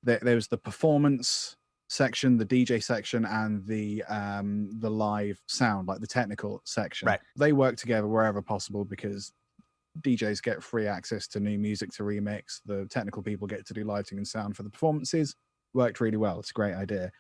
there was the performance section, the DJ section, and the live sound, like the technical section. Right. They work together wherever possible because DJs get free access to new music to remix. The technical people get to do lighting and sound for the performances. Worked really well. It's a great idea.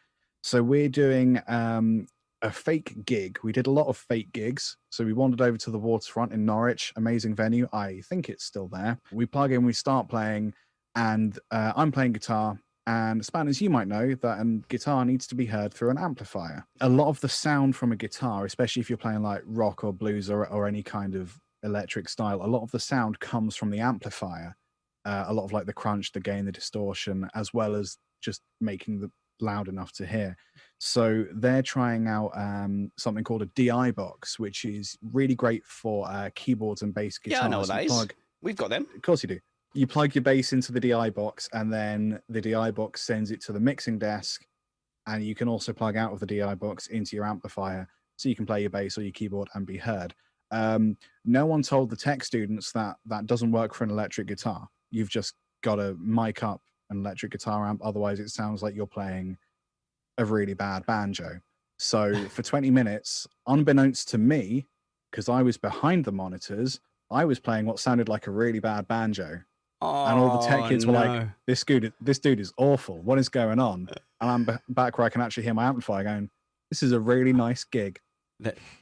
So we're doing a fake gig. We did a lot of fake gigs. So we wandered over to the Waterfront in Norwich, amazing venue. I think it's still there. We plug in, we start playing, and I'm playing guitar. And Spanners, you might know that a guitar needs to be heard through an amplifier. A lot of the sound from a guitar, especially if you're playing like rock or blues or any kind of electric style, a lot of the sound comes from the amplifier. A lot of like the crunch, the gain, the distortion, as well as just making the loud enough to hear. So they're trying out something called a DI box, which is really great for keyboards and bass guitars. Yeah, I know what that is. We've got them. Of course you do. You plug your bass into the DI box, and then the DI box sends it to the mixing desk, and you can also plug out of the DI box into your amplifier, so you can play your bass or your keyboard and be heard. No one told the tech students that that doesn't work for an electric guitar. You've just got to mic up an electric guitar amp, otherwise it sounds like you're playing a really bad banjo. So for 20 minutes, unbeknownst to me, because I was behind the monitors, I was playing what sounded like a really bad banjo. Oh, and all the tech kids were like, this dude is awful. What is going on? And I'm back where I can actually hear my amplifier going, this is a really nice gig.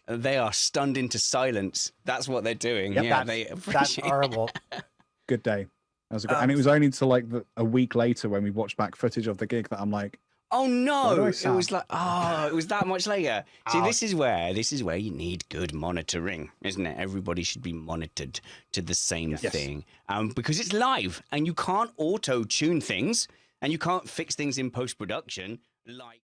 They are stunned into silence. That's what they're doing. Yep, Yeah, that's horrible. Good day. That was and it was only until like a week later when we watched back footage of the gig that I'm like, oh no! It was like, it was that much later. See, this is where you need good monitoring, isn't it? Everybody should be monitored to the same thing, because it's live and you can't auto tune things and you can't fix things in post production like.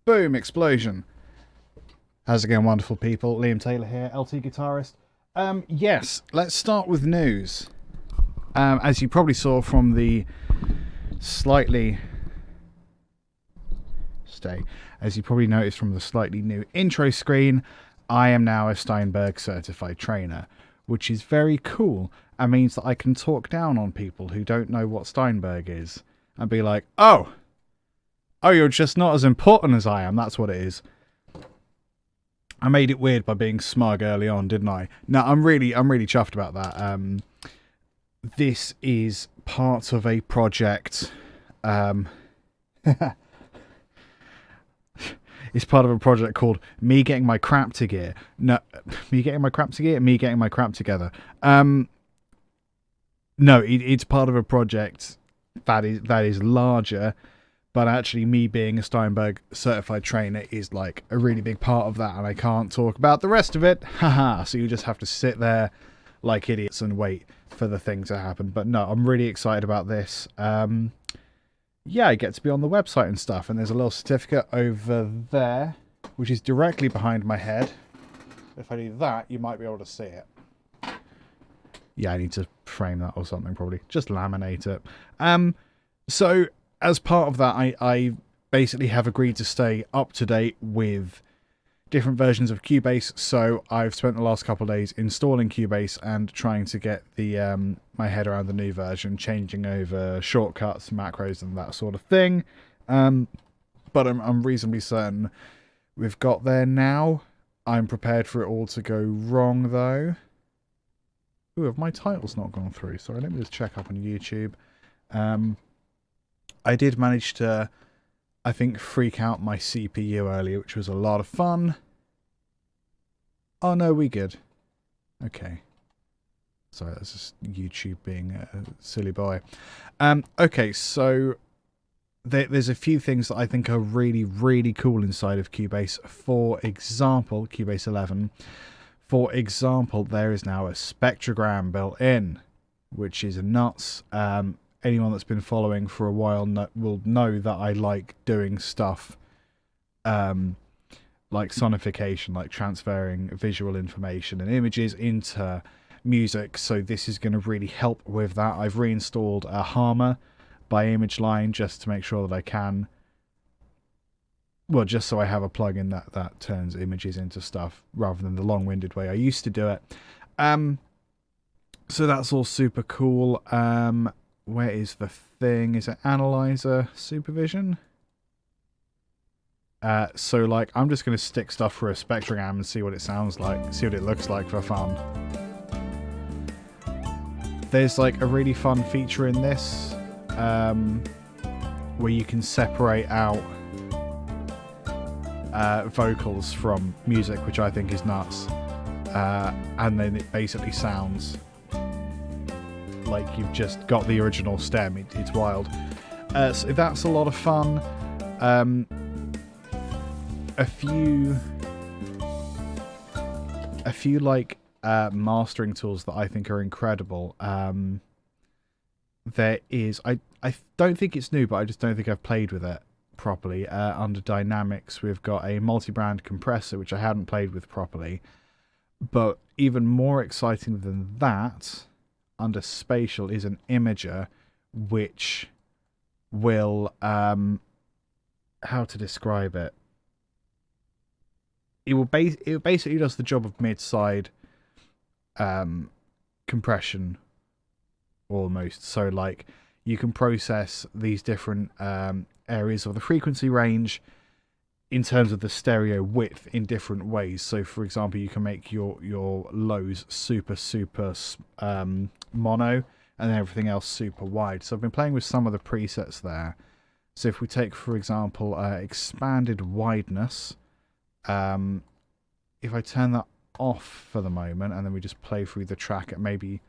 Boom, explosion. How's it going, wonderful people? Liam Taylor here, LTGuitarist. Yes, let's start with news. As you probably saw from the as you probably noticed from the slightly new intro screen, I am now a Steinberg certified trainer, which is very cool and means that I can talk down on people who don't know what Steinberg is and be like, oh, you're just not as important as I am. That's what it is. I made it weird by being smug early on, didn't I? No, I'm really chuffed about that. This is part of a project. It's part of a project called Me Getting My Crap Together. No, Me Getting My Crap Together? Me Getting My Crap Together. No, it's part of a project that is larger. But actually, me being a Steinberg certified trainer is like a really big part of that, and I can't talk about the rest of it. Haha. So you just have to sit there like idiots and wait for the thing to happen. But no, I'm really excited about this. Yeah, I get to be on the website and stuff, and there's a little certificate over there, which is directly behind my head. If I do that, you might be able to see it. Yeah, I need to frame that or something, probably. Just laminate it. So as part of that, I basically have agreed to stay up to date with different versions of Cubase. So I've spent the last couple of days installing Cubase and trying to get the my head around the new version, changing over shortcuts, macros, and that sort of thing. But I'm reasonably certain we've got there now. I'm prepared for it all to go wrong, though. Ooh, have my titles not gone through? Sorry, let me just check up on YouTube. I did manage to, I think, freak out my CPU earlier, which was a lot of fun. Oh no, we good. Okay. Sorry, that's just YouTube being a silly boy. Okay, so there's a few things that I think are really, really cool inside of Cubase. For example, Cubase 11. For example, there is now a spectrogram built in, which is nuts. Anyone that's been following for a while will know that I like doing stuff like sonification, like transferring visual information and images into music. So this is going to really help with that. I've reinstalled a Harmor by ImageLine just to make sure that I can, well, just so I have a plugin that turns images into stuff rather than the long-winded way I used to do it. So that's all super cool. Where is the thing? Is it Analyzer Supervision? So like I'm just going to stick stuff through a spectrogram and see what it sounds like, see what it looks like for fun. There's like a really fun feature in this where you can separate out vocals from music, which I think is nuts. And then it basically sounds like you've just got the original stem. It's wild. So that's a lot of fun. A few like mastering tools that I think are incredible. There is, I don't think it's new, but I just don't think I've played with it properly. Under Dynamics, we've got a multi-brand compressor, which I hadn't played with properly. But even more exciting than that, under Spatial, is an imager, which will, how to describe it? It basically does the job of mid-side compression almost. So like you can process these different areas of the frequency range in terms of the stereo width in different ways. So for example, you can make your lows super mono and then everything else super wide. So I've been playing with some of the presets there. So if we take, for example, expanded wideness, if I turn that off for the moment and then we just play through the track at maybe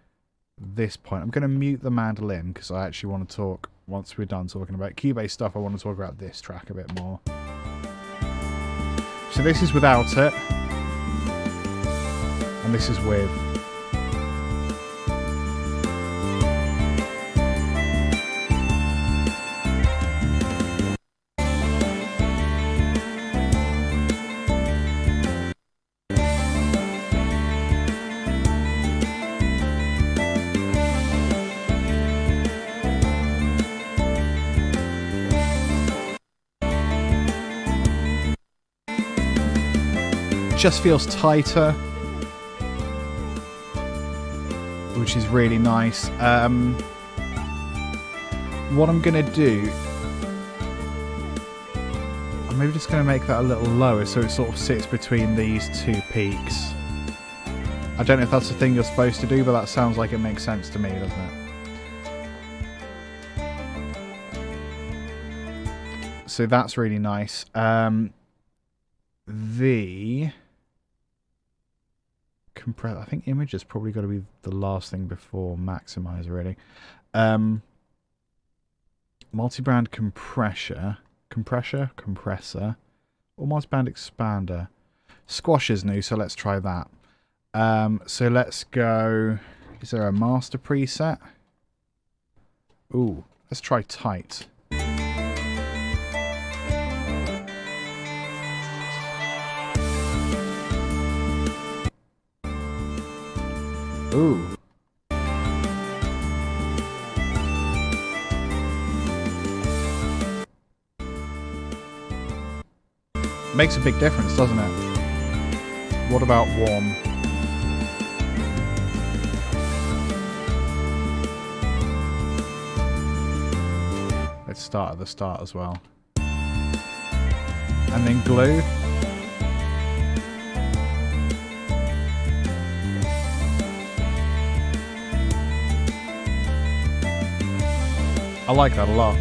this point, I'm going to mute the mandolin because I actually want to talk, once we're done talking about Cubase stuff, I want to talk about this track a bit more. So this is without it, and this is with. Just feels tighter, which is really nice. What I'm going to do, I'm maybe just going to make that a little lower so it sort of sits between these two peaks. I don't know if that's the thing you're supposed to do, but that sounds like it makes sense to me, doesn't it? So that's really nice. I think image has probably got to be the last thing before maximizer, really. Multi-brand compressor, or multi-band expander. Squash is new, so let's try that. So let's go. Is there a master preset? Ooh, let's try tight. Ooh. Makes a big difference, doesn't it? What about warm? Let's start at the start as well. And then glue. I like that a lot.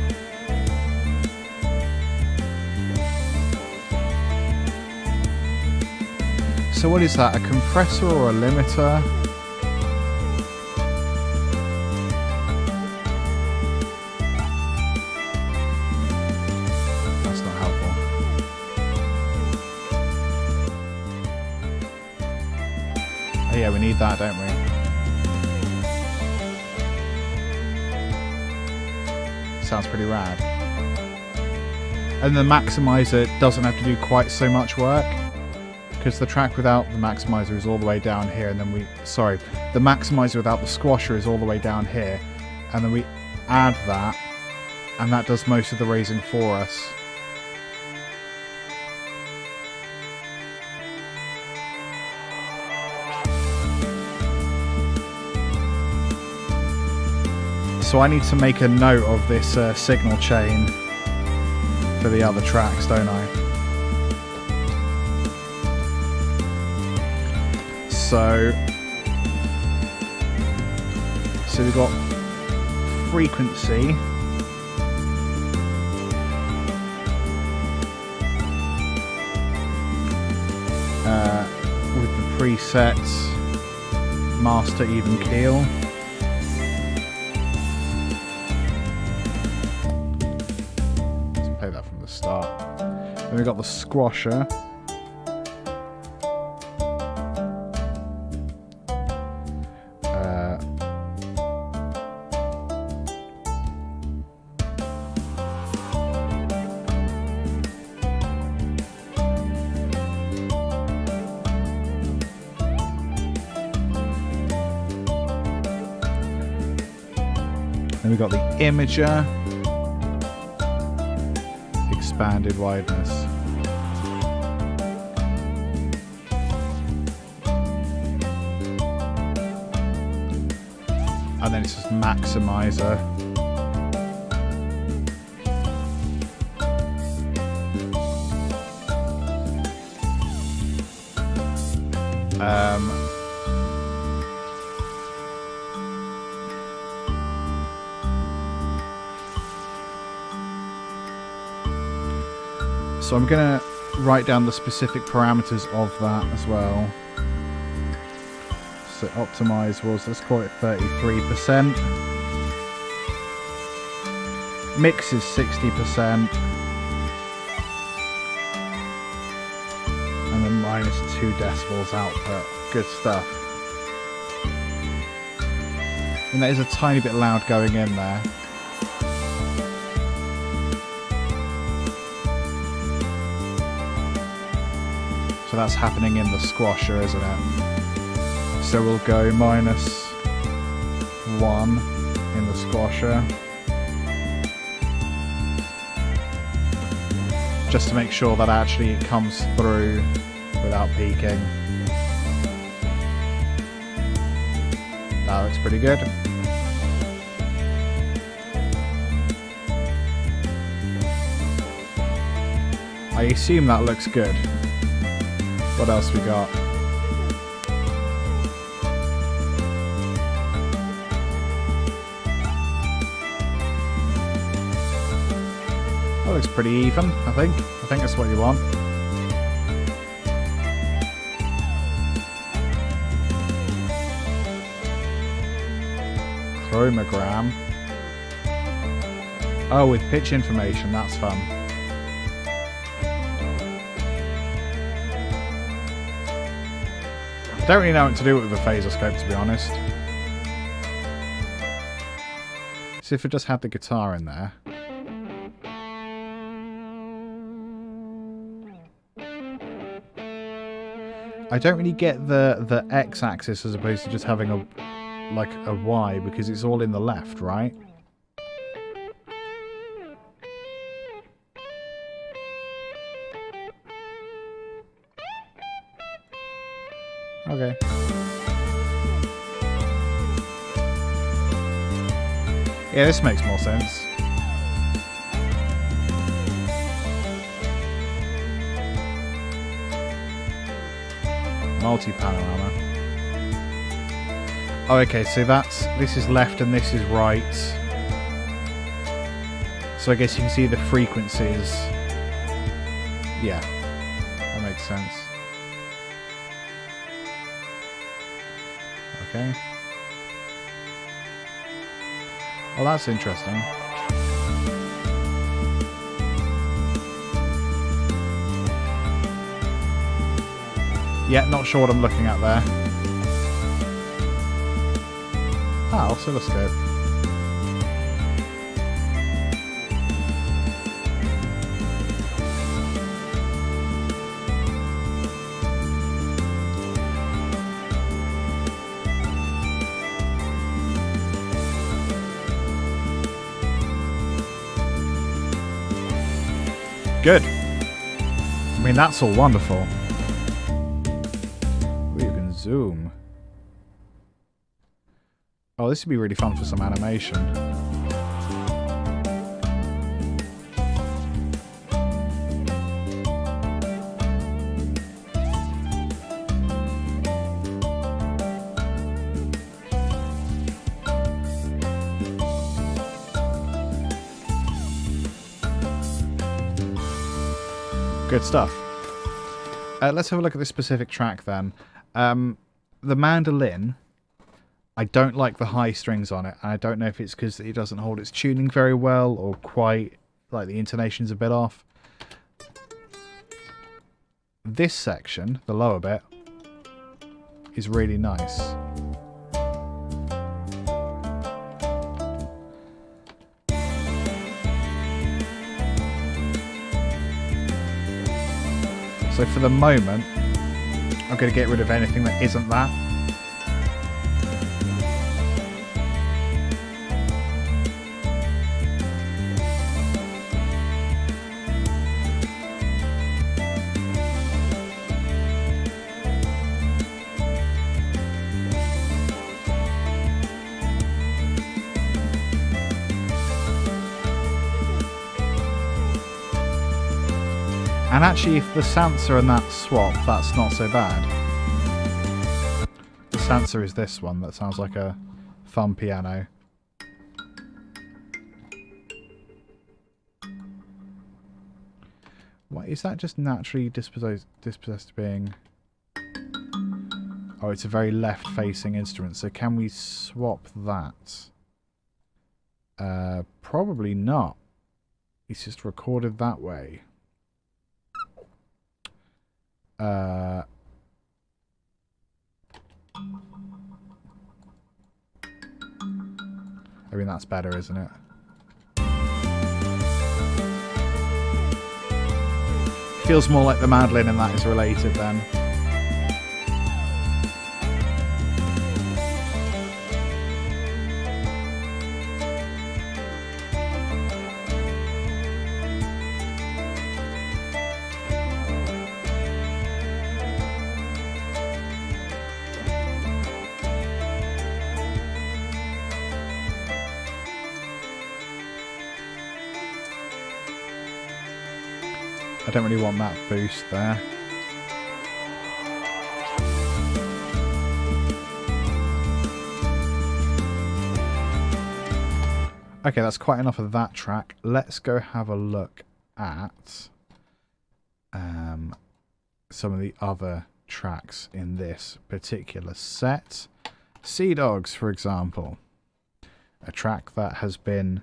So what is that? A compressor or a limiter? Yeah, we need that, don't we? Sounds pretty rad. And the maximizer doesn't have to do quite so much work, because the track without the maximizer is all the way down here, and then the maximizer without the squasher is all the way down here, and then we add that, and that does most of the raising for us. So I need to make a note of this signal chain for the other tracks, don't I? So we've got frequency. With the presets, master, even keel. Start. Then we've got the squasher. Then we've got the imager. Expanded wideness. And then it's just maximizer. So I'm going to write down the specific parameters of that as well. So optimize was, let's call it 33%. Mix is 60%. And then -2 decibels output. Good stuff. And that is a tiny bit loud going in there. So that's happening in the squasher, isn't it? So we'll go -1 in the squasher. Just to make sure that actually it comes through without peaking. That looks pretty good. I assume that looks good. What else we got? That looks pretty even, I think. I think that's what you want. Chromogram. Oh, with pitch information, that's fun. I don't really know what to do with the phaser scope, to be honest. See if I just had the guitar in there. I don't really get the x-axis as opposed to just having a y, because it's all in the left, right? Okay. Yeah, this makes more sense. Multi-panorama. Oh, okay, so this is left and this is right. So I guess you can see the frequencies. Yeah, that makes sense. Okay. Well, that's interesting. Yeah, not sure what I'm looking at there. Ah, oscilloscope. Good. I mean, that's all wonderful. We can zoom. Oh, this would be really fun for some animation. Good stuff. Let's have a look at this specific track then. The mandolin, I don't like the high strings on it. And I don't know if it's because it doesn't hold its tuning very well or quite, like the intonation's a bit off. This section, the lower bit, is really nice. So for the moment, I'm going to get rid of anything that isn't that. And actually, if the Sansa and that swap, that's not so bad. The Sansa is this one that sounds like a fun piano. What is that? Just naturally dispossessed being? Oh, it's a very left-facing instrument. So can we swap that? Probably not. It's just recorded that way. I mean, that's better, isn't it? Feels more like the mandolin and that is related then. I don't really want that boost there. Okay, that's quite enough of that track. Let's go have a look at some of the other tracks in this particular set. Sea Dogs, for example. A track that has been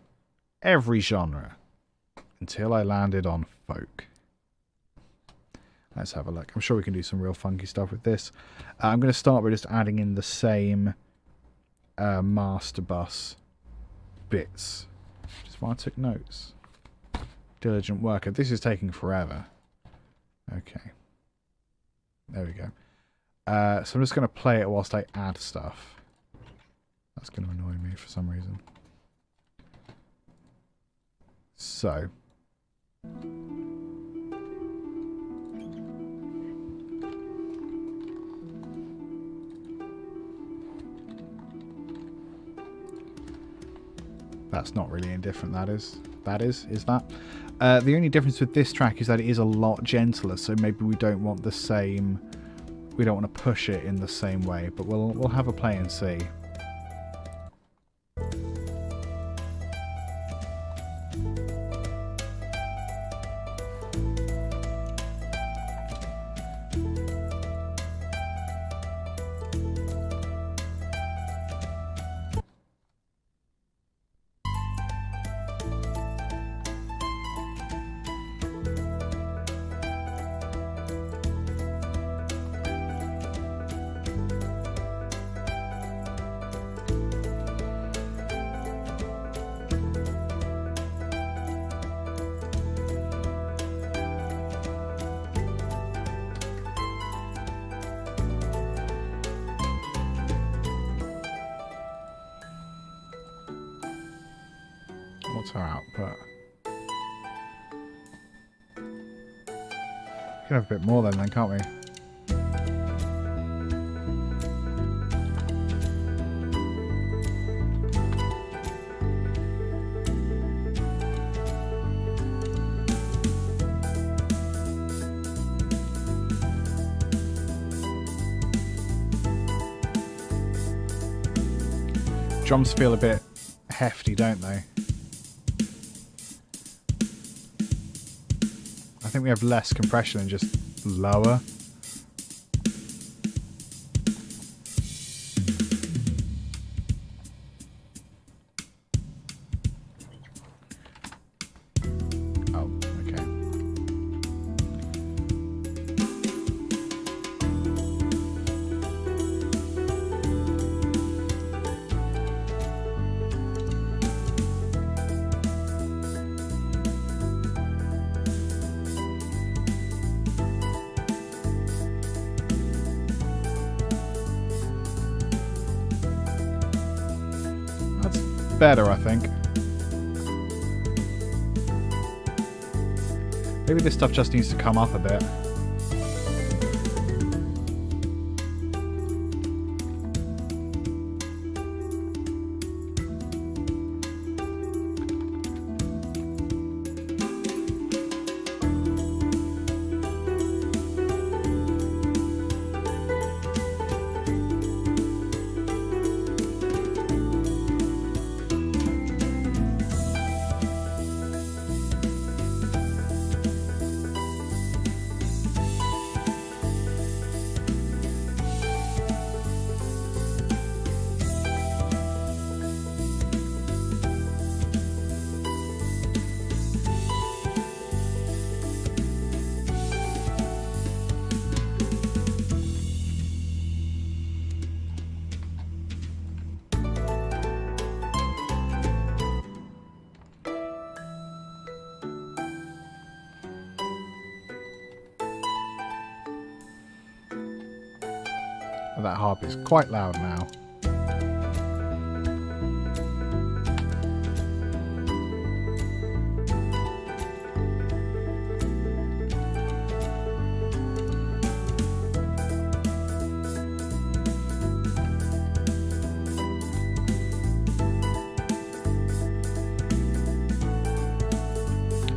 every genre until I landed on folk. Let's have a look. I'm sure we can do some real funky stuff with this. I'm going to start by just adding in the same master bus bits. Just while I took notes. Diligent worker. This is taking forever. Okay. There we go. So I'm just going to play it whilst I add stuff. That's going to annoy me for some reason. So. That's not really indifferent, that is. Is that? The only difference with this track is that it is a lot gentler, so maybe we don't want the same... We don't want to push it in the same way, but we'll have a play and see. Alatar output. We can have a bit more then, can't we? Drums feel a bit hefty, don't they? I think we have less compression and just lower. Oh, okay. Better, I think. Maybe this stuff just needs to come up a bit. That harp is quite loud now.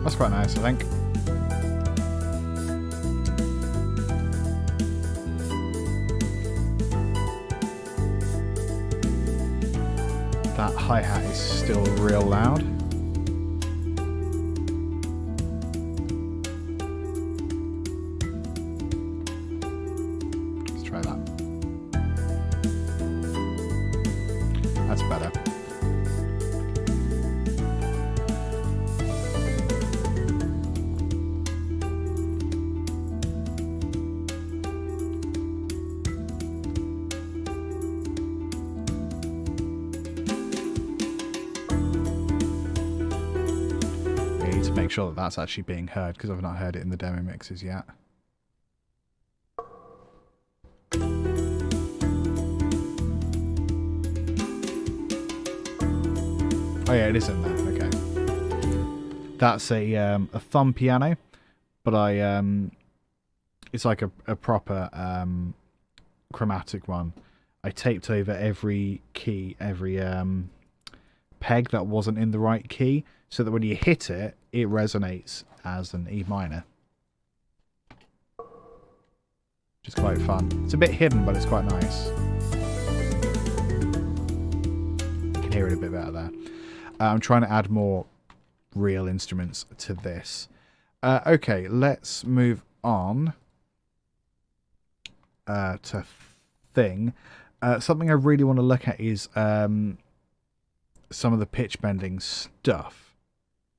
That's quite nice, I think. That hi-hat is still real loud. Let's try that. That's better. Make sure that that's actually being heard because I've not heard it in the demo mixes yet. Oh yeah, it is in there. Okay, that's a thumb piano, but it's like a proper chromatic one. I taped over every key, every peg that wasn't in the right key, so that when you hit it, it resonates as an E minor. Which is quite fun. It's a bit hidden, but it's quite nice. You can hear it a bit better there. I'm trying to add more real instruments to this. Okay, let's move on to Thing. Something I really want to look at is some of the pitch bending stuff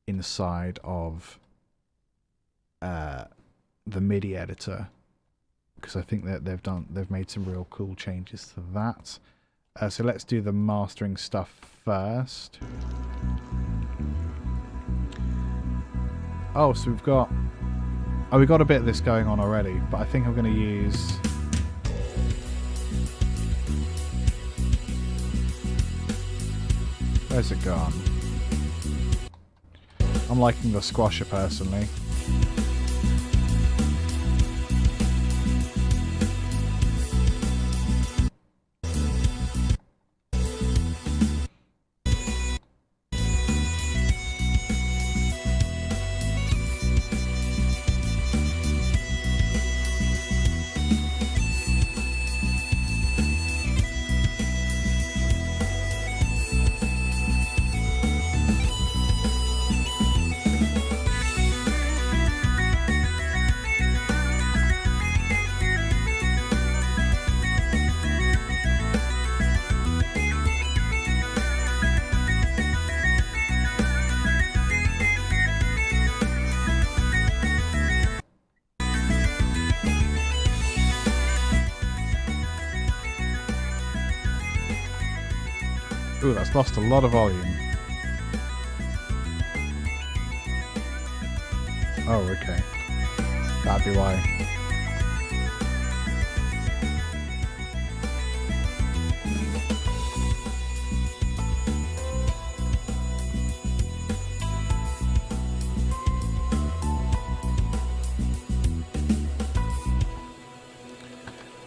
inside of the MIDI editor, because I think that they've made some real cool changes to that. So let's do the mastering stuff first. Oh, so we've got a bit of this going on already, but I think I'm going to use where's it gone? I'm liking the squasher personally. Ooh, that's lost a lot of volume. Oh, okay. That'd be why.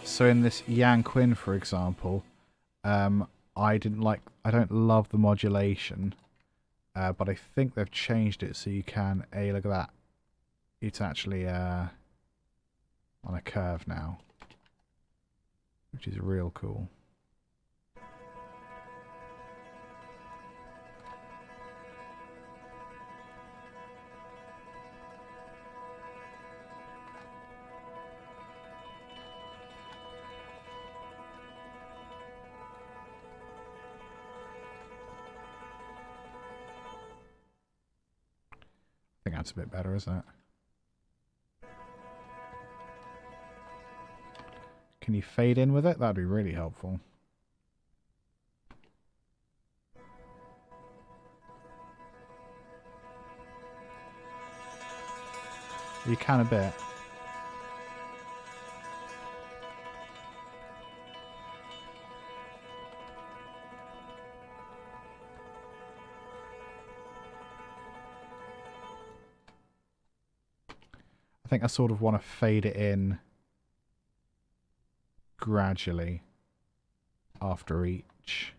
So in this Yan Quinn, for example, I don't love the modulation, but I think they've changed it so you can, look at that. It's actually on a curve now, which is real cool. I think that's a bit better, isn't it? Can you fade in with it? That'd be really helpful. You can a bit. I think I sort of want to fade it in gradually after each.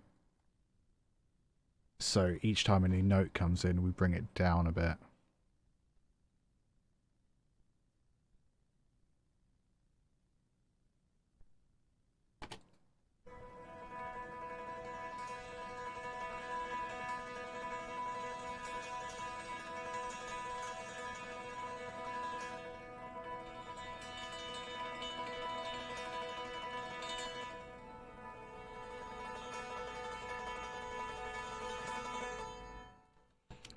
So each time a new note comes in, we bring it down a bit.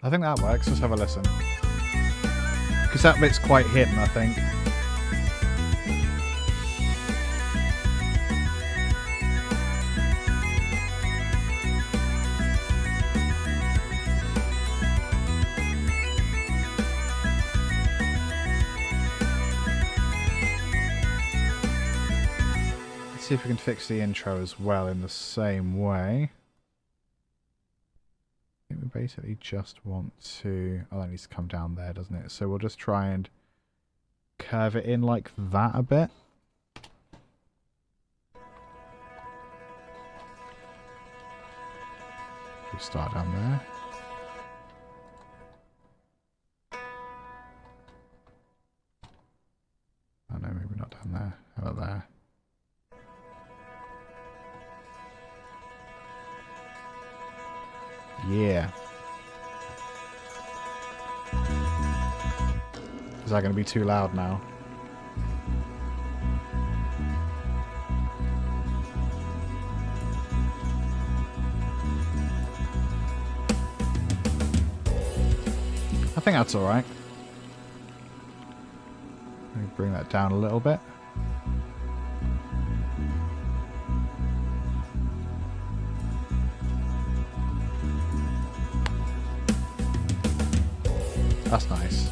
I think that works. Let's have a listen. Because that bit's quite hidden, I think. Let's see if we can fix the intro as well in the same way. I think we basically just want to... Oh, that needs to come down there, doesn't it? So we'll just try and curve it in like that a bit. We start down there. Oh no, maybe not down there. How about there? Yeah. Is that going to be too loud now? I think that's alright. Let me bring that down a little bit. That's nice.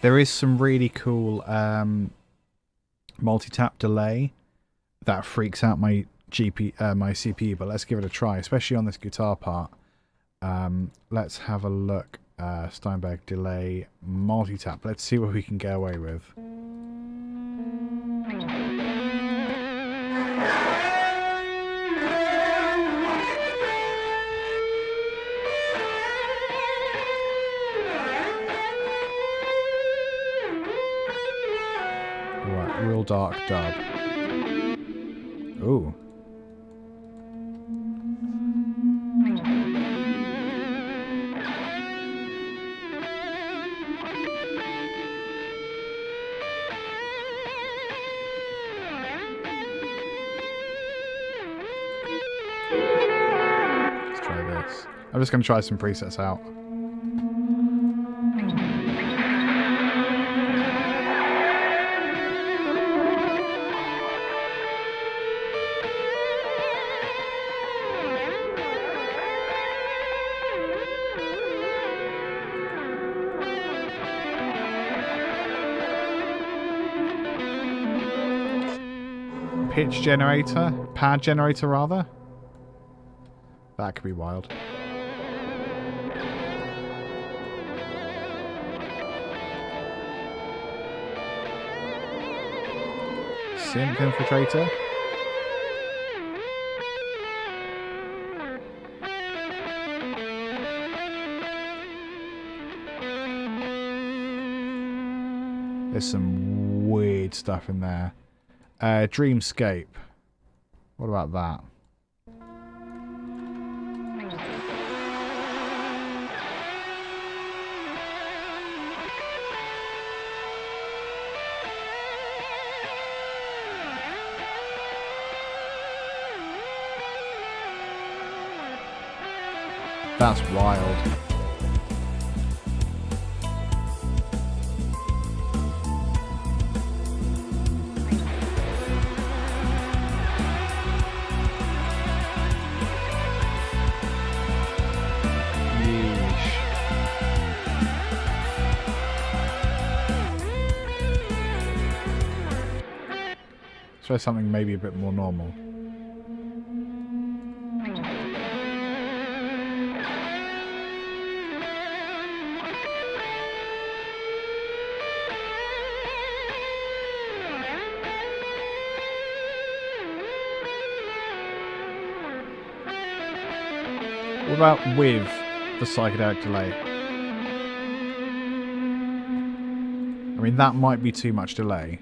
There is some really cool multi-tap delay that freaks out my my CPU, but let's give it a try, especially on this guitar part. Let's have a look. Steinberg delay multi-tap. Let's see what we can get away with. Right, real dark dub. Ooh. Let's try this. I'm just going to try some presets out. Pitch generator, pad generator rather. That could be wild. Synth infiltrator. There's some weird stuff in there. Dreamscape. What about that? That's wild. Try something maybe a bit more normal. What about with the psychedelic delay? I mean, that might be too much delay.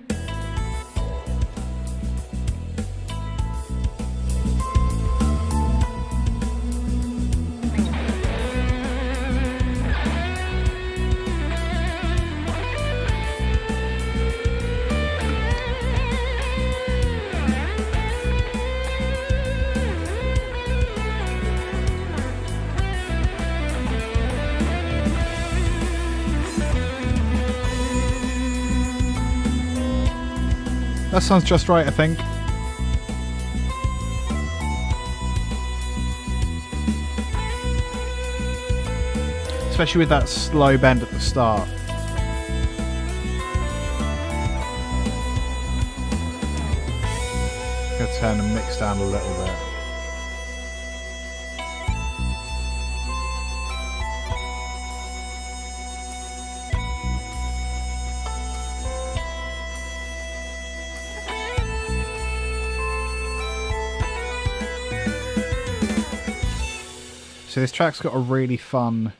That sounds just right, I think. Especially with that slow bend at the start. I'm going to turn the mix down a little bit. So this track's got a really fun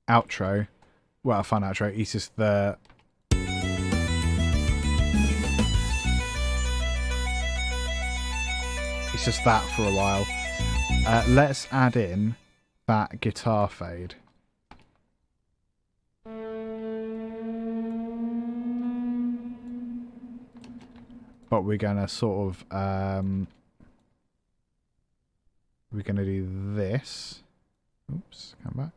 outro. Well, a fun outro. It's just the... It's just that for a while. Let's add in that guitar fade. But we're going to sort of... we're going to do this. Oops, come back.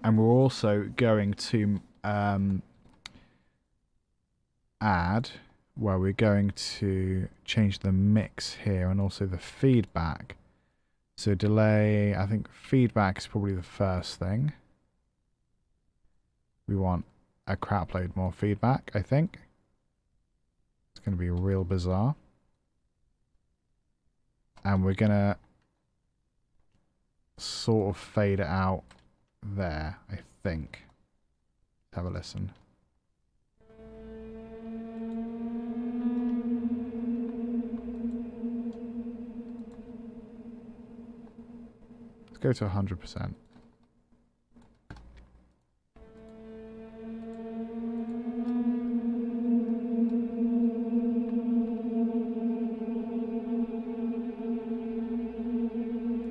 And we're also going to add, well, we're going to change the mix here and also the feedback. So So delay, I think feedback is probably the first thing. We want a crap load more feedback, I think. It's going to be real bizarre. And we're going to sort of fade it out there, I think. Let's have a listen. Let's go to 100%.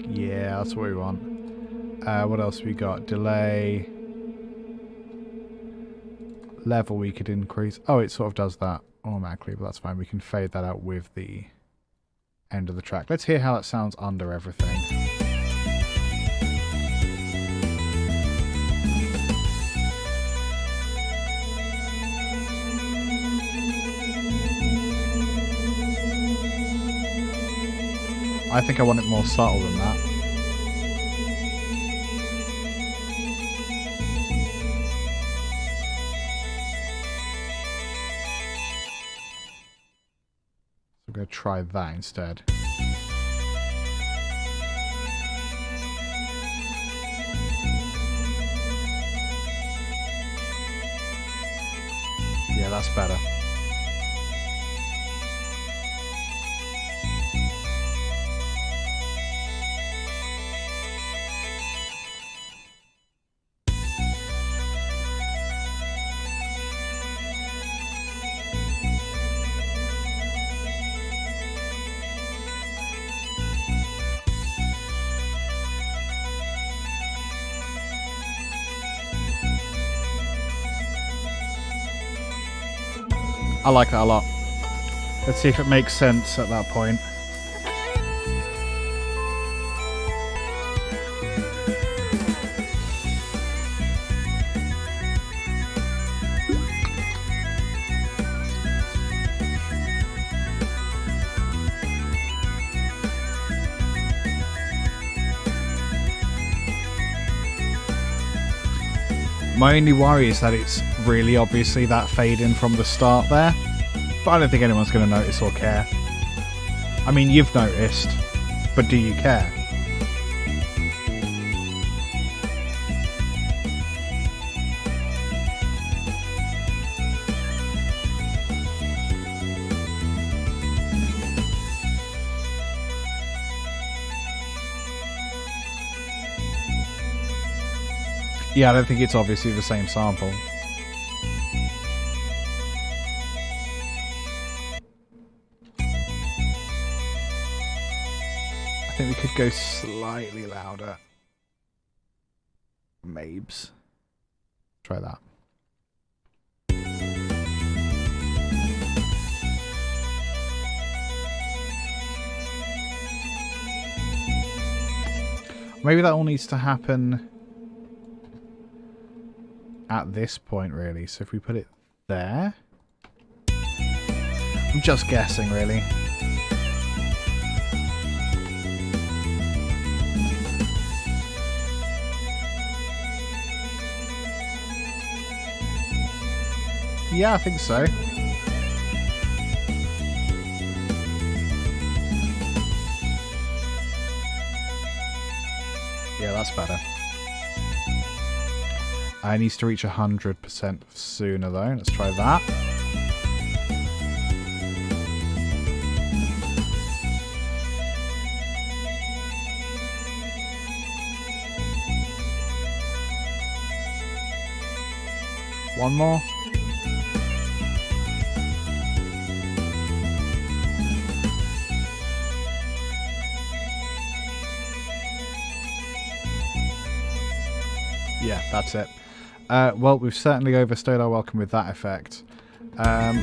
Yeah, that's what we want. What else we got? Delay. Level we could increase. Oh, it sort of does that automatically, but that's fine. We can fade that out with the end of the track. Let's hear how it sounds under everything. I think I want it more subtle than that. So I'm going to try that instead. Yeah, that's better. I like that a lot. Let's see if it makes sense at that point. My only worry is that it's really obviously that fade in from the start there, but I don't think anyone's going to notice or care. I mean, you've noticed, but do you care? Yeah, I don't think it's obviously the same sample. I think we could go slightly louder. Mabes. Try that. Maybe that all needs to happen at this point, really. So if we put it there, I'm just guessing, really. Yeah, I think so. Yeah, that's better. I needs to reach 100% sooner though. Let's try that. One more. Yeah, that's it. Well, we've certainly overstayed our welcome with that effect. I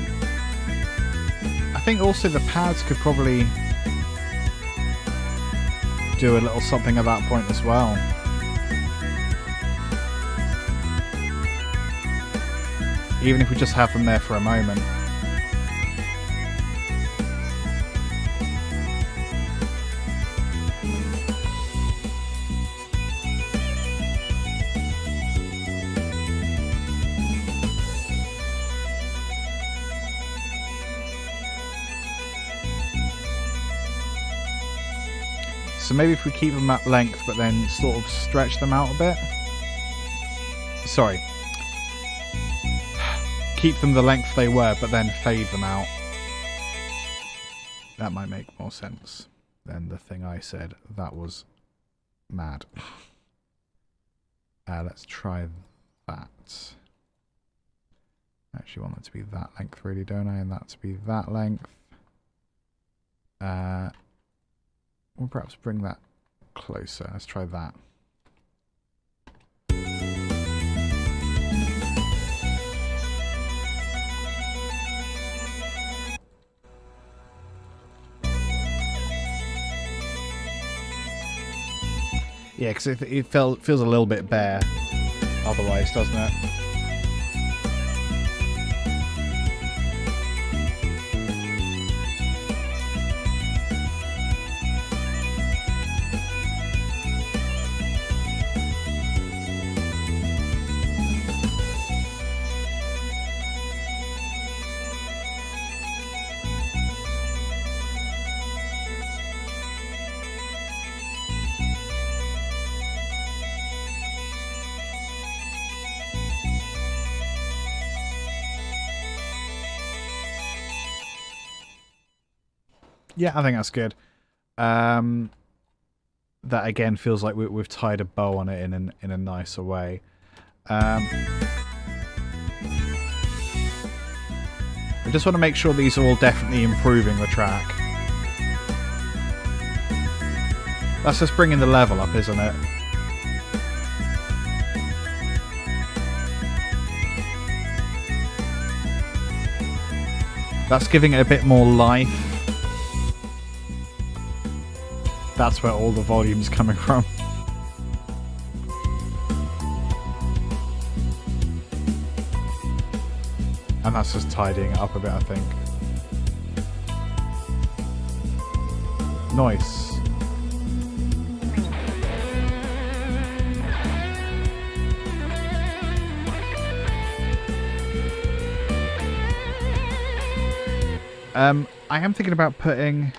think also the pads could probably do a little something at that point as well. Even if we just have them there for a moment. So maybe if we keep them at length, but then sort of stretch them out a bit. Sorry. Keep them the length they were, but then fade them out. That might make more sense than the thing I said. That was mad. Let's try that. I actually want it to be that length, really, don't I? And that to be that length. We'll perhaps bring that closer. Let's try that. Yeah, because it feels a little bit bare otherwise, doesn't it? Yeah, I think that's good. That again feels like we've tied a bow on it in a nicer way. I just want to make sure these are all definitely improving the track. That's just bringing the level up, isn't it? That's giving it a bit more life. That's where all the volume's coming from. And that's just tidying it up a bit, I think. Nice. I am thinking about putting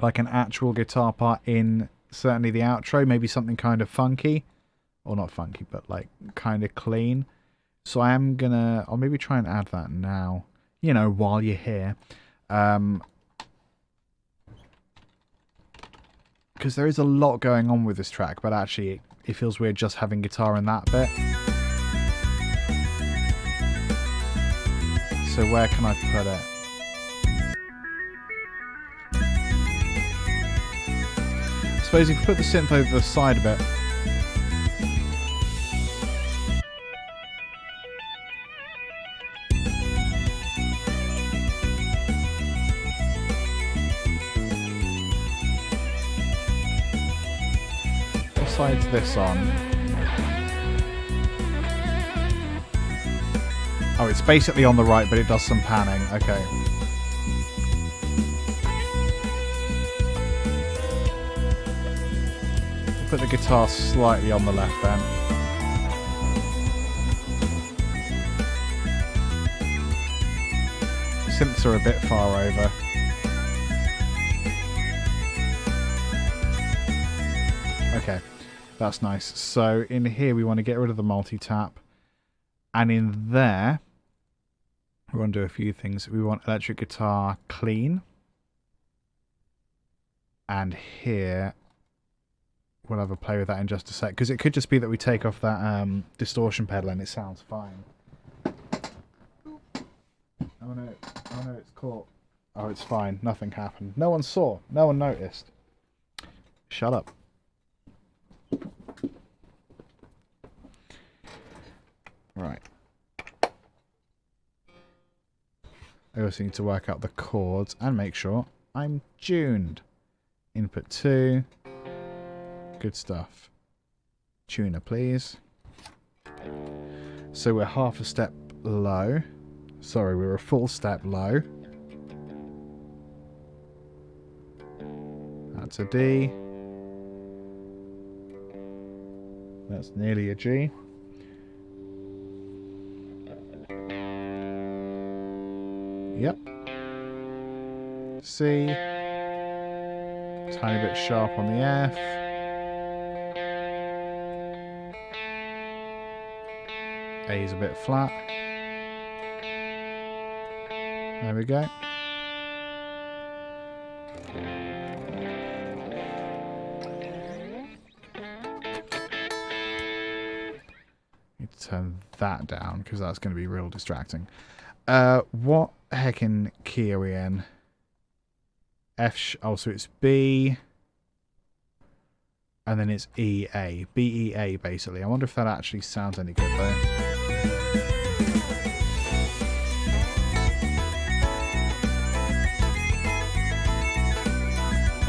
like an actual guitar part in certainly the outro, maybe something kind of funky, or not funky, but like kind of clean. So I am gonna, I'll maybe try and add that now, you know, while you're here. Because there is a lot going on with this track, but actually it feels weird just having guitar in that bit. So where can I put it? I suppose if you put the synth over the side a bit. What side's this on? Oh, it's basically on the right, but it does some panning. Okay. Put the guitar slightly on the left then. Synths are a bit far over. Okay, that's nice. So in here we want to get rid of the multi-tap. And in there, we want to do a few things. We want electric guitar clean. And here, we'll have a play with that in just a sec. Because it could just be that we take off that distortion pedal and it sounds fine. Oh no, it's caught. Oh, it's fine. Nothing happened. No one saw. No one noticed. Shut up. Right. I also need to work out the chords and make sure I'm tuned. Input 2. Good stuff. Tuner, please. So we're half a step low. Sorry, we're a full step low. That's a D. That's nearly a G. Yep. C. Tiny bit sharp on the F. A is a bit flat. There we go. Need to turn that down because that's going to be real distracting. What heckin' key are we in? F. Oh, so it's B. And then it's E-A. B-E-A, basically. I wonder if that actually sounds any good, though.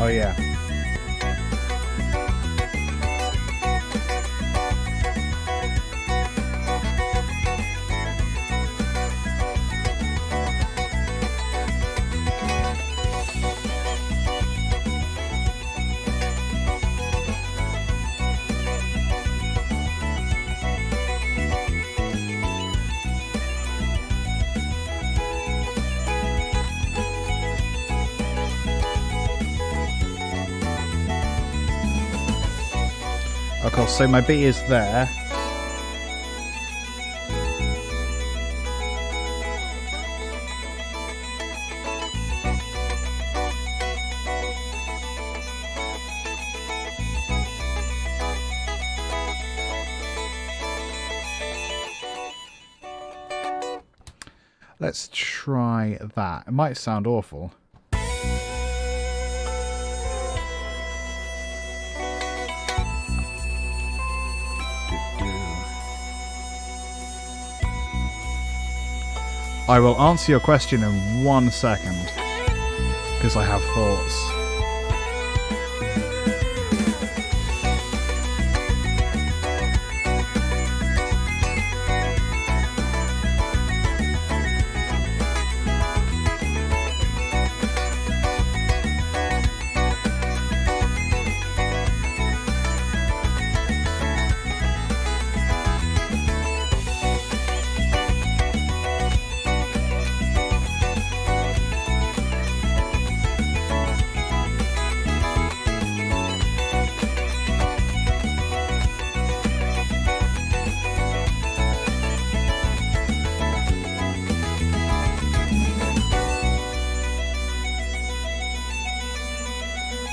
Oh, yeah. Of course, so my B is there. Let's try that. It might sound awful. I will answer your question in 1 second, because I have thoughts.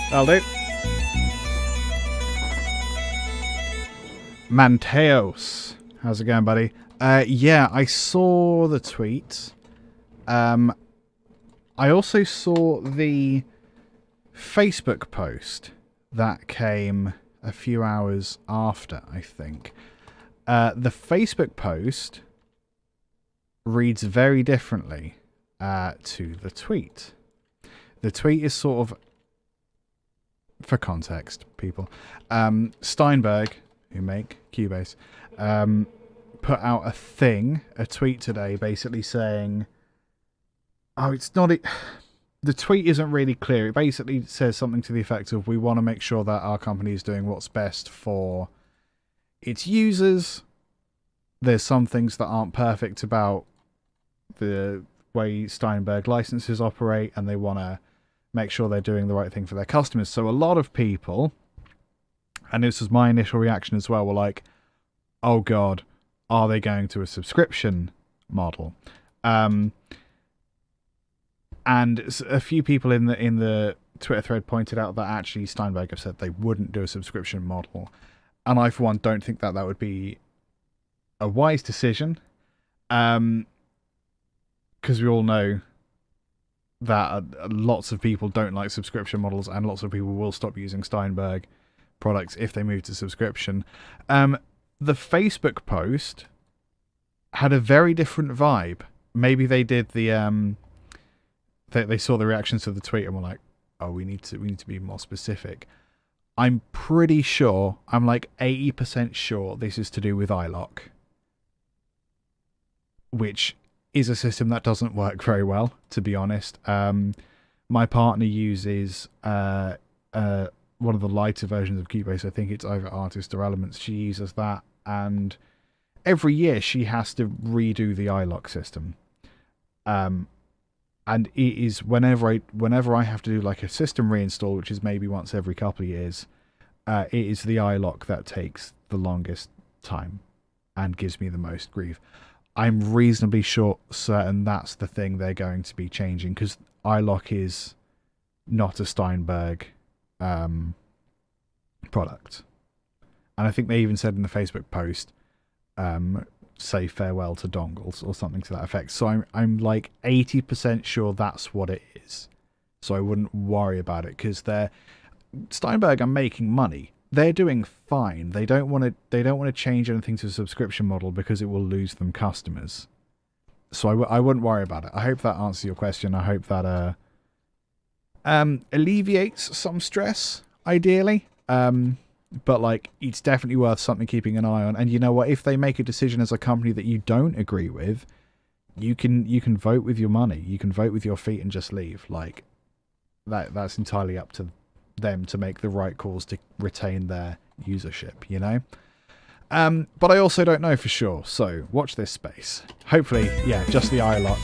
That'll do. Manteos. How's it going, buddy? Yeah, I saw the tweet. I also saw the Facebook post that came a few hours after, I think. The Facebook post reads very differently to the tweet. The tweet is sort of, for context, people, Steinberg, who make Cubase, put out a tweet today, basically saying, oh, it's not it. The tweet isn't really clear. It basically says something to the effect of, we want to make sure that our company is doing what's best for its users. There's some things that aren't perfect about the way Steinberg licenses operate, and they want to make sure they're doing the right thing for their customers. So a lot of people, and this was my initial reaction as well, were like, oh God, are they going to a subscription model? And a few people in the Twitter thread pointed out that actually Steinberg have said they wouldn't do a subscription model. And I, for one, don't think that would be a wise decision. Because we all know that lots of people don't like subscription models, and lots of people will stop using Steinberg products if they move to subscription. The Facebook post had a very different vibe. Maybe they did the they saw the reactions to the tweet and were like, oh, we need to be more specific. I'm pretty sure, I'm like 80% sure this is to do with iLok, which is a system that doesn't work very well, to be honest. My partner uses one of the lighter versions of Cubase. I think it's either Artist or Elements. She uses that, and every year she has to redo the iLok system. and it is whenever I have to do like a system reinstall, which is maybe once every couple of years, it is the iLock that takes the longest time and gives me the most grief. I'm reasonably certain that's the thing they're going to be changing, because iLock is not a Steinberg product. And I think they even said in the Facebook post, say farewell to dongles or something to that effect. So I'm like 80% sure that's what it is. So I wouldn't worry about it, because Steinberg are making money. They're doing fine. They don't want to change anything to a subscription model because it will lose them customers. So I wouldn't worry about it. I hope that answers your question. I hope that alleviates some stress, ideally. But like, it's definitely worth something keeping an eye on. And you know what? If they make a decision as a company that you don't agree with, you can vote with your money. You can vote with your feet and just leave. Like, that's entirely up to them to make the right calls to retain their usership, you know? But I also don't know for sure, so watch this space. Hopefully, yeah, just the iLock.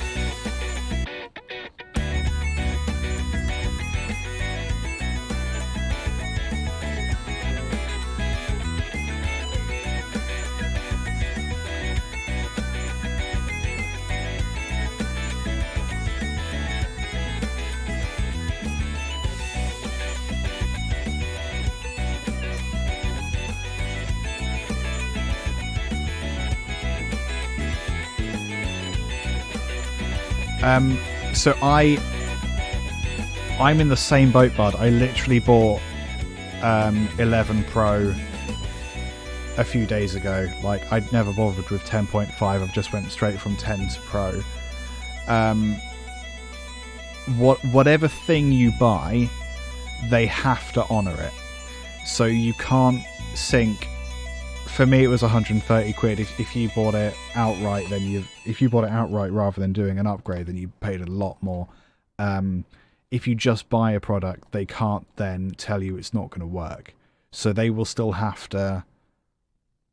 So I'm in the same boat, bud. I literally bought 11 Pro a few days ago. Like, I'd never bothered with 10.5. I've just went straight from 10 to Pro. Whatever thing you buy, they have to honor it. So you can't sync. For me, it was 130 quid. If you bought it outright, if you bought it outright rather than doing an upgrade, then you paid a lot more. If you just buy a product, they can't then tell you it's not going to work. So they will still have to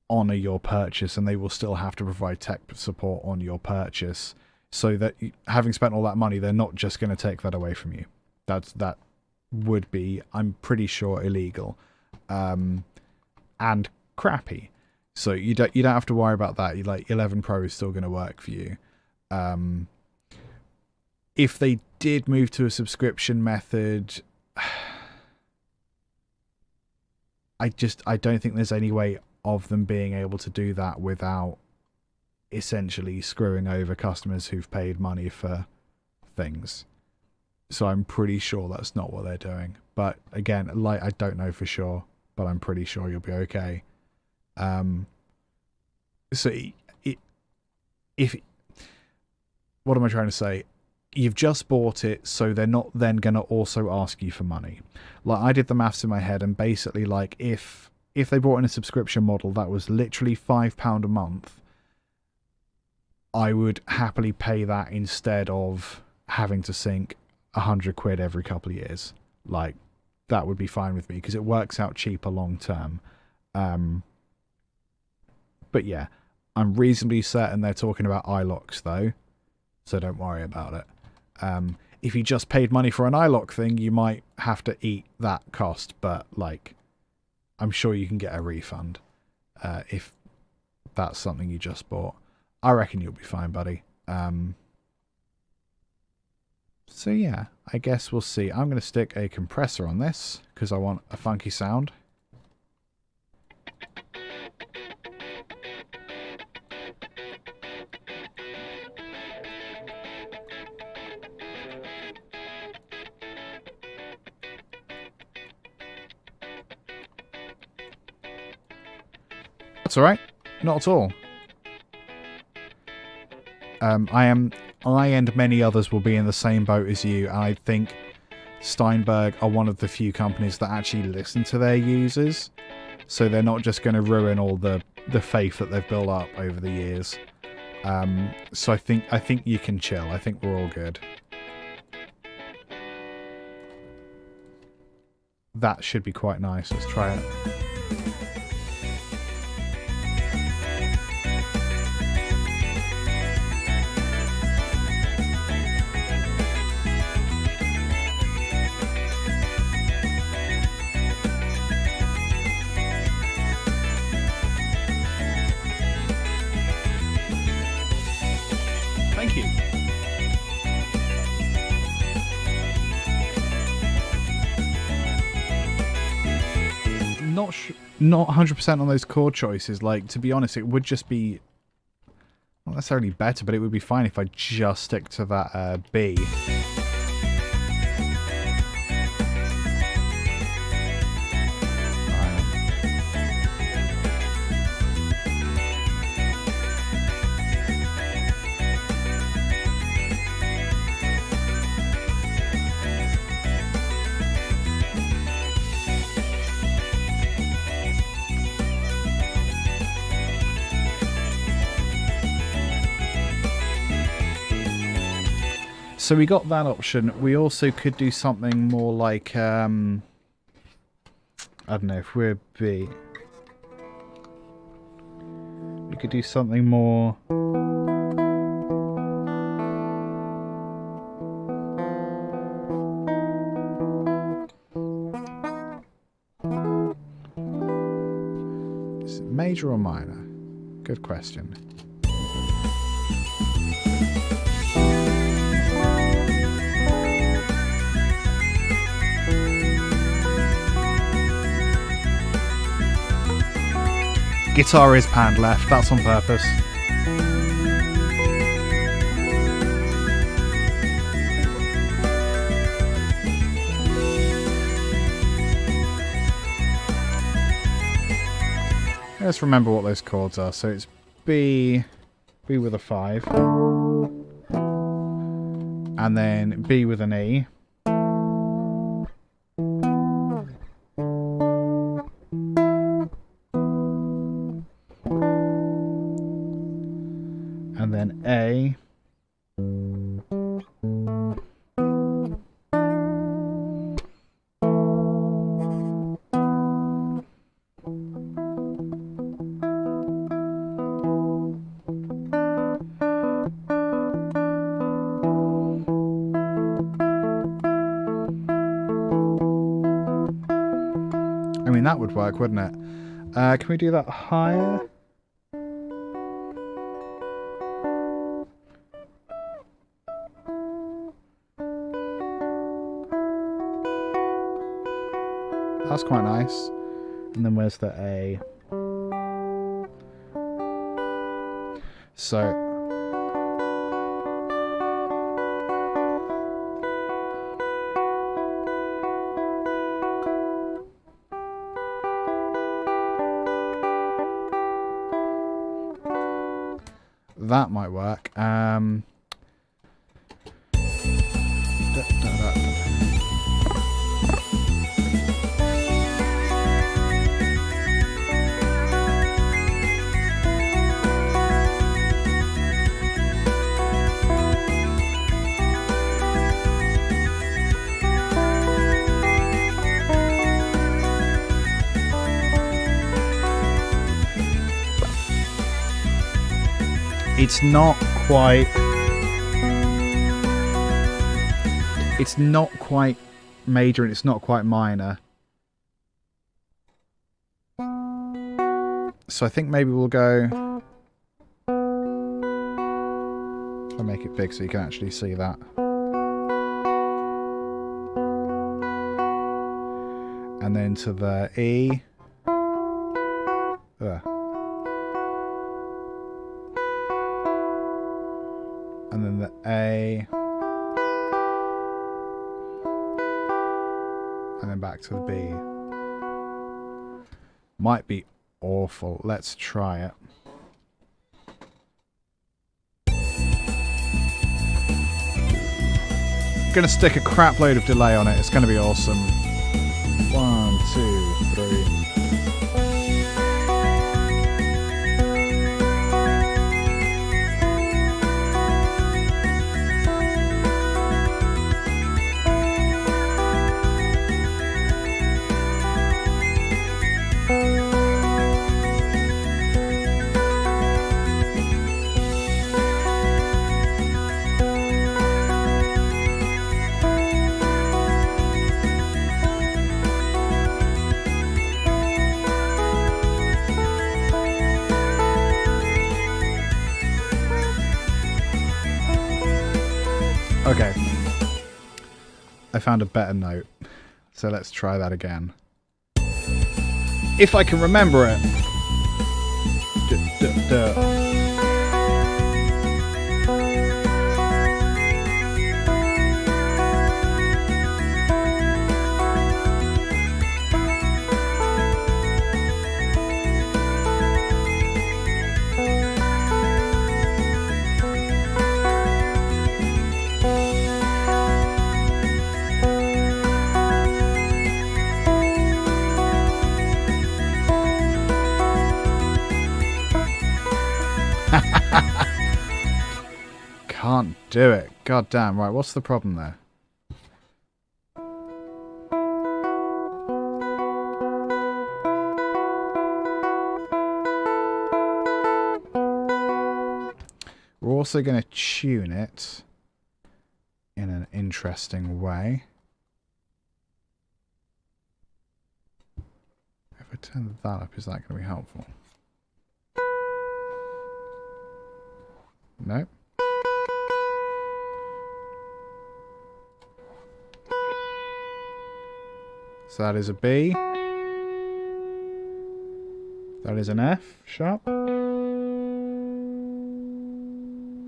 honor your purchase, and they will still have to provide tech support on your purchase, so that having spent all that money, they're not just going to take that away from you. That would be, I'm pretty sure, illegal. And crappy. So you don't have to worry about that. 11 Pro is still going to work for you. If they did move to a subscription method, I don't think there's any way of them being able to do that without essentially screwing over customers who've paid money for things. So I'm pretty sure that's not what they're doing. But again, I don't know for sure, but I'm pretty sure you'll be okay. So what am I trying to say? You've just bought it, so they're not then going to also ask you for money. Like, I did the maths in my head, and basically, like, if they brought in a subscription model that was literally £5 a month, I would happily pay that instead of having to sync 100 quid every couple of years. Like, that would be fine with me, because it works out cheaper long term. But yeah, I'm reasonably certain they're talking about iLocks though, so don't worry about it. If you just paid money for an iLock thing, you might have to eat that cost, but like, I'm sure you can get a refund if that's something you just bought. I reckon you'll be fine, buddy. So yeah, I guess we'll see. I'm going to stick a compressor on this because I want a funky sound. That's alright. Not at all. I and many others will be in the same boat as you, and I think Steinberg are one of the few companies that actually listen to their users, so they're not just going to ruin all the faith that they've built up over the years. So I think you can chill. I think we're all good. That should be quite nice. Let's try it. not 100% on those chord choices. Like, to be honest, it would just be not necessarily better, but it would be fine if I just stick to that B. So we got that option. We also could do something more like, I don't know, if we're B. We could do something more... Is it major or minor? Good question. Guitar is panned left, that's on purpose. Let's remember what those chords are. So it's B with a 5, and then B with an E. And then A. I mean, that would work, wouldn't it? Can we do that higher? That's quite nice. And then where's the A? So that might work. It's not quite major and it's not quite minor. So I think maybe we'll go... I'll make it big so you can actually see that. And then to the E. And then the A. And then back to the B. Might be awful. Let's try it. Gonna stick a crap load of delay on it. It's gonna be awesome. 1, 2, 3. Okay, I found a better note, so let's try that again. if I can remember it. Can't do it. God damn. Right, what's the problem there? We're also going to tune it in an interesting way. If I turn that up, is that going to be helpful? Nope. So that is a B. That is an F sharp.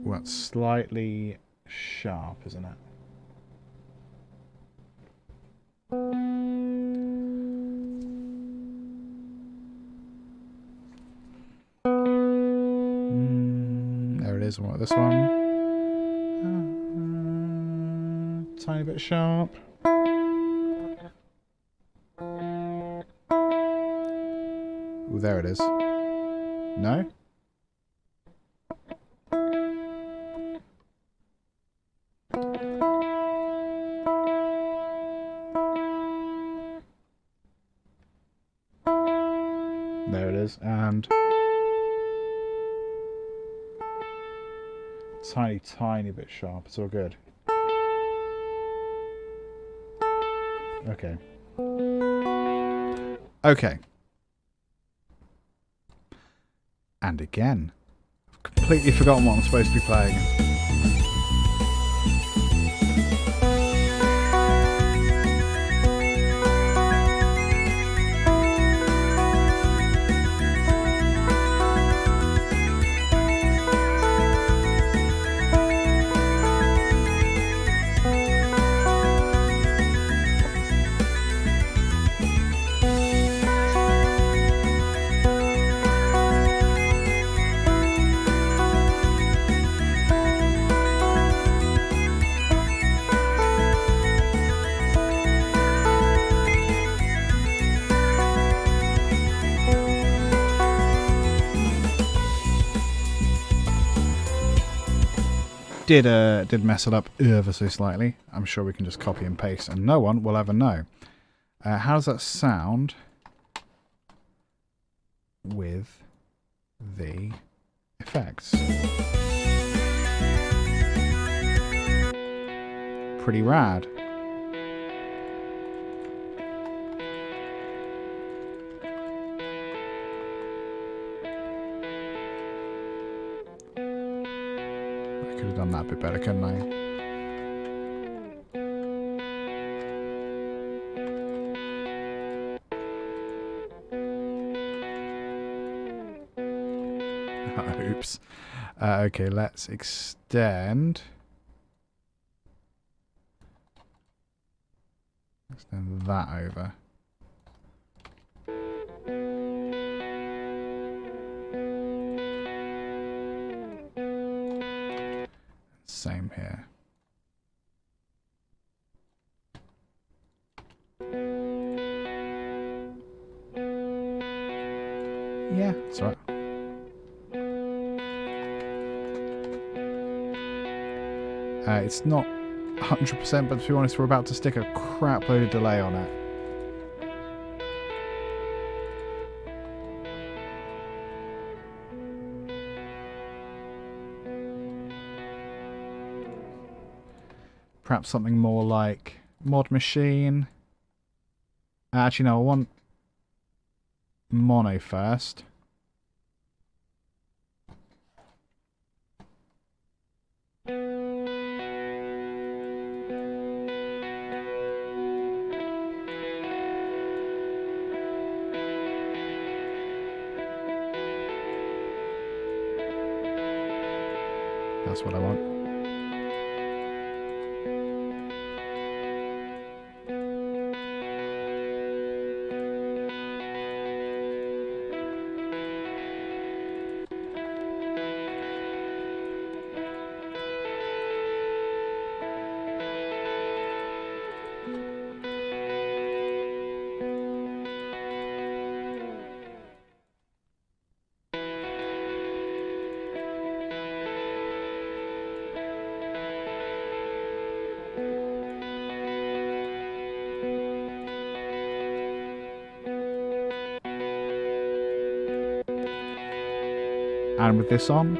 Well, that's slightly sharp, isn't it? There it is. What this one? Tiny bit sharp. Ooh, there it is. No? There it is, and tiny bit sharp. It's all good. Okay. Okay. And again, I've completely forgotten what I'm supposed to be playing. Did mess it up ever so slightly. I'm sure we can just copy and paste and no one will ever know. How does that sound with the effects? Pretty rad. Could have done that a bit better, couldn't I? Oops. Okay, let's extend that over. Same here. Yeah, that's right. It's not 100%, but to be honest, we're about to stick a crap load of delay on it. Perhaps something more like Mod Machine. Actually, no, I want mono first. That's what I want. And with this on,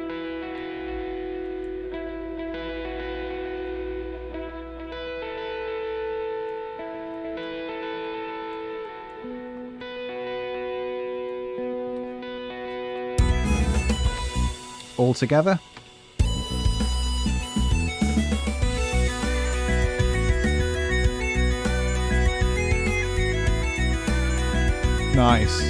all together. Nice.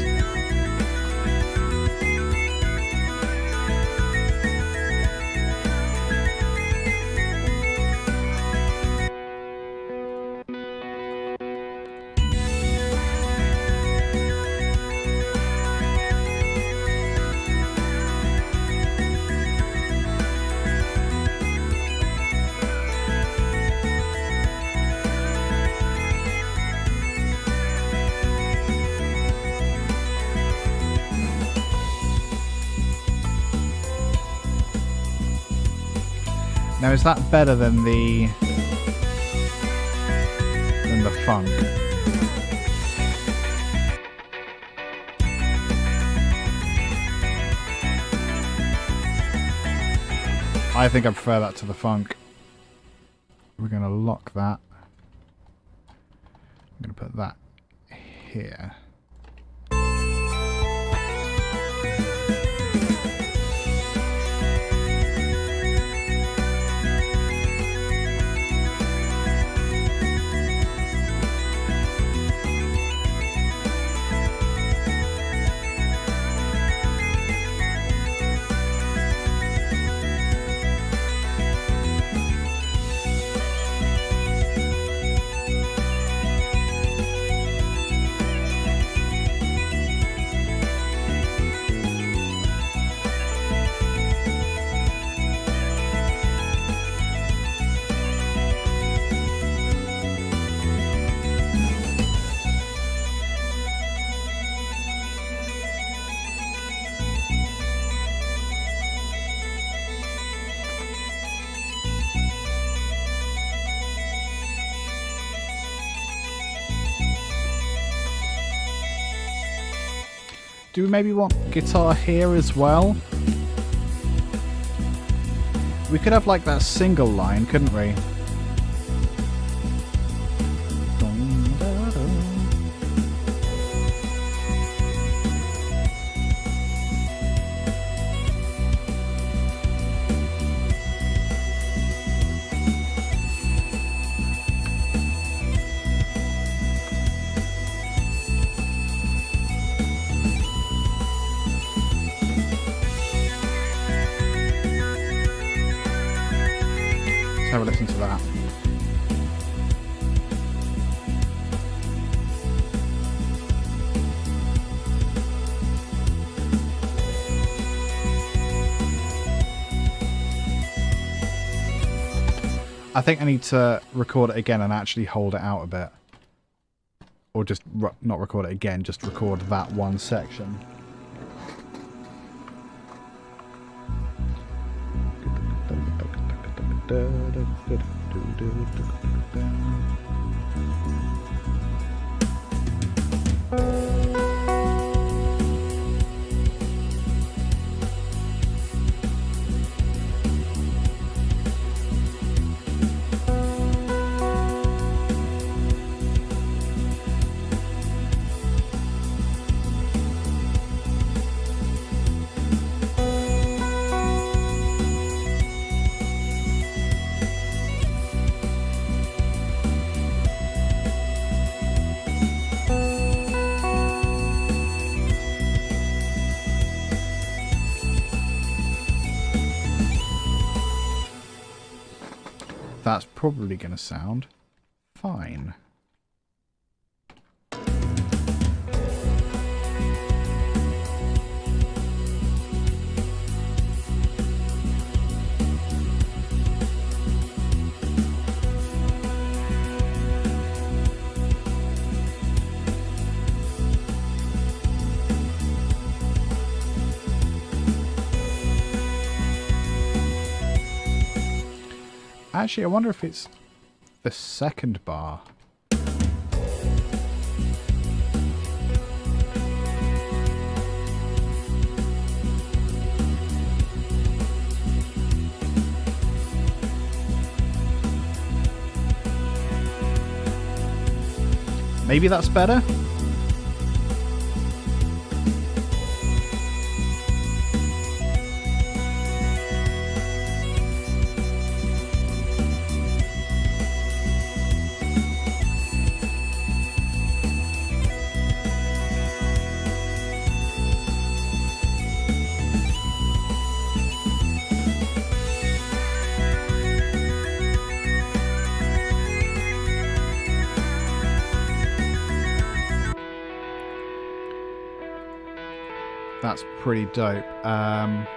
Now, is that better than the funk? I think I prefer that to the funk. We're going to lock that. I'm going to put that here. Do we maybe want guitar here as well? We could have like that single line, couldn't we? Have a listen to that. I think I need to record it again and actually hold it out a bit. Or just not record it again, just record that one section. that's probably going to sound fine. Actually, I wonder if it's the second bar. Maybe that's better? That's pretty dope. Don't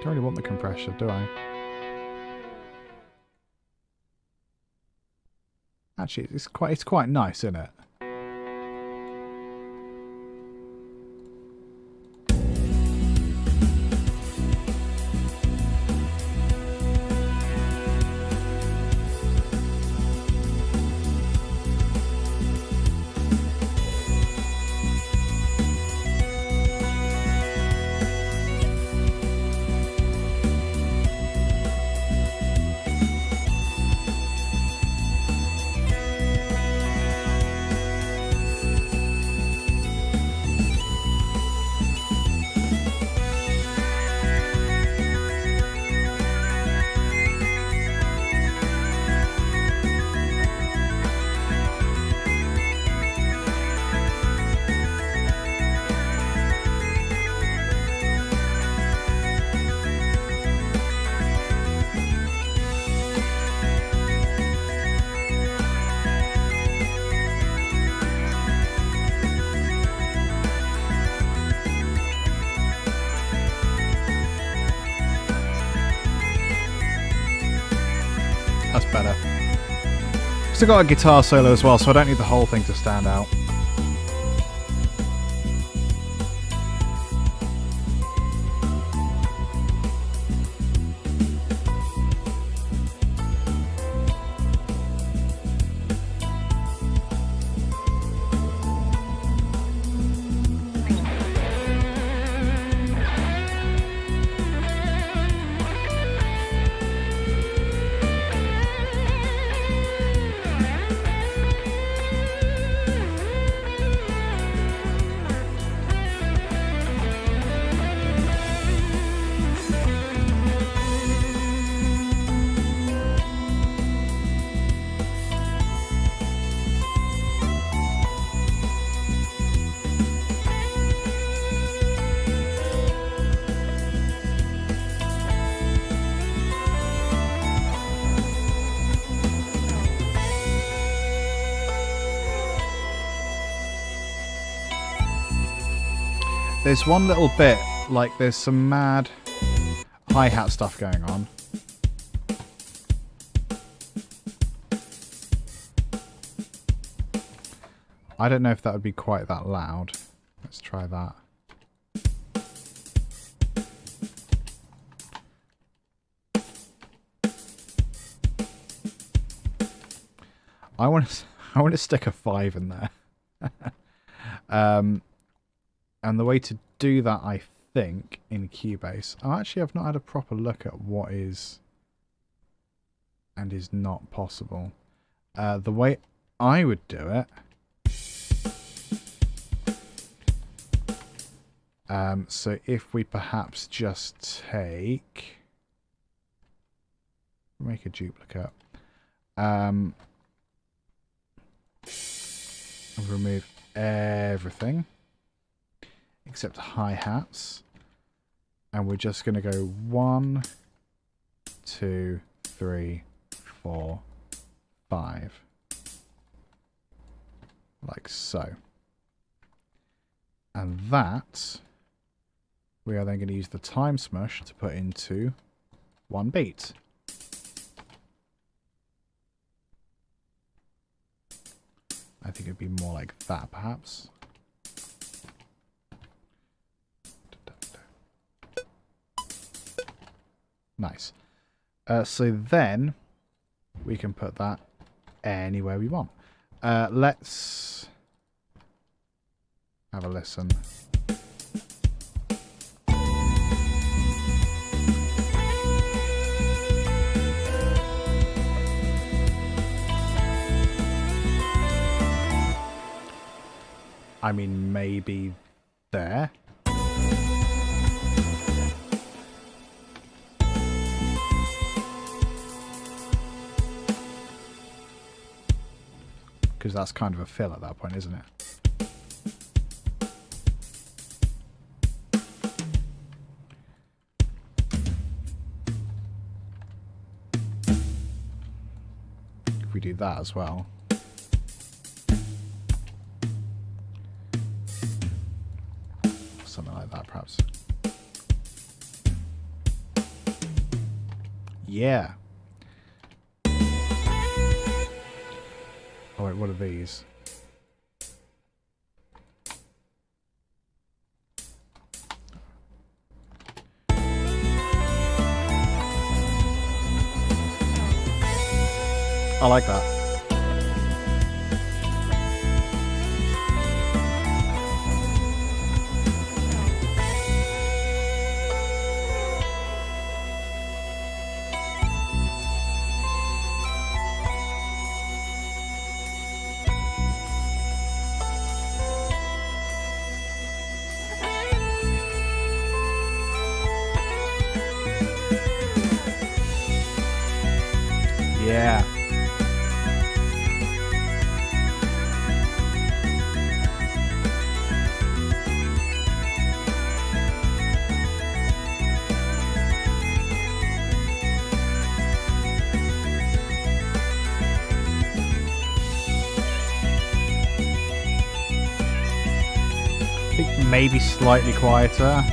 really want the compressor, do I? Actually, it's quite nice, isn't it? That's better. Still got a guitar solo as well, so I don't need the whole thing to stand out. There's one little bit, like there's some mad hi-hat stuff going on. I don't know if that would be quite that loud. Let's try that. I want to stick a 5 in there. And the way to do that, I think, in Cubase... Oh, actually, I've not had a proper look at what is and is not possible. The way I would do it So if we perhaps just make a duplicate, and remove everything except hi-hats, and we're just going to go 1, 2, 3, 4, 5, like so. And that we are then going to use the time smush to put into one beat. I think it'd be more like that, perhaps. Nice. So then we can put that anywhere we want. Let's have a listen. I mean, maybe there. Because that's kind of a fill at that point, isn't it? If we do that as well. Something like that, perhaps. Yeah. Oh wait, what are these? I like that. Yeah. I think maybe slightly quieter.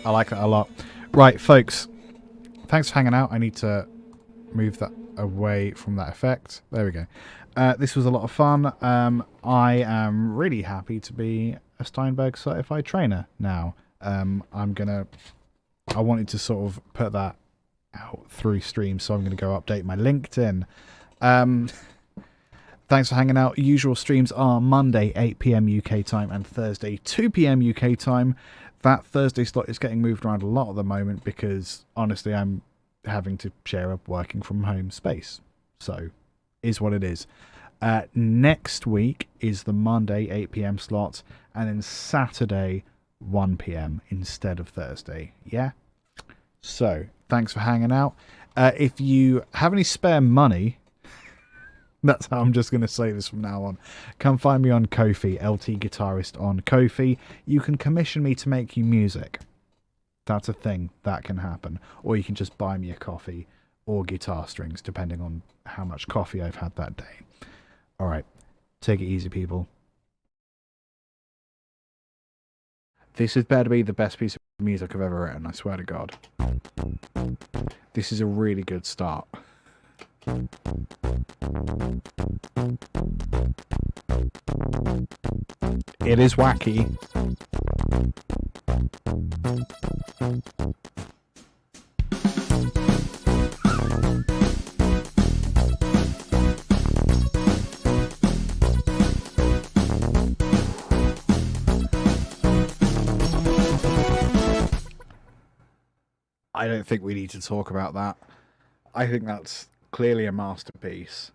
I like that a lot. Right, folks. Thanks for hanging out. I need to move that away from that effect. There we go. This was a lot of fun. I am really happy to be a Steinberg certified trainer now. I wanted to sort of put that out through stream, so I'm going to go update my LinkedIn. Thanks for hanging out. Usual streams are Monday 8 PM UK time and Thursday 2 PM UK time. That Thursday slot is getting moved around a lot at the moment because, honestly, I'm having to share a working from home space. So, is what it is. Next week is the Monday 8 PM slot, and then Saturday 1 PM instead of Thursday. Yeah? So, thanks for hanging out. If you have any spare money, that's how I'm just going to say this from now on. Come find me on Ko-fi, LTGuitarist on Ko-fi. You can commission me to make you music. That's a thing. That can happen. Or you can just buy me a coffee or guitar strings, depending on how much coffee I've had that day. All right. Take it easy, people. This is better to be the best piece of music I've ever written, I swear to God. This is a really good start. It is wacky. I don't think we need to talk about that. I think that's clearly a masterpiece.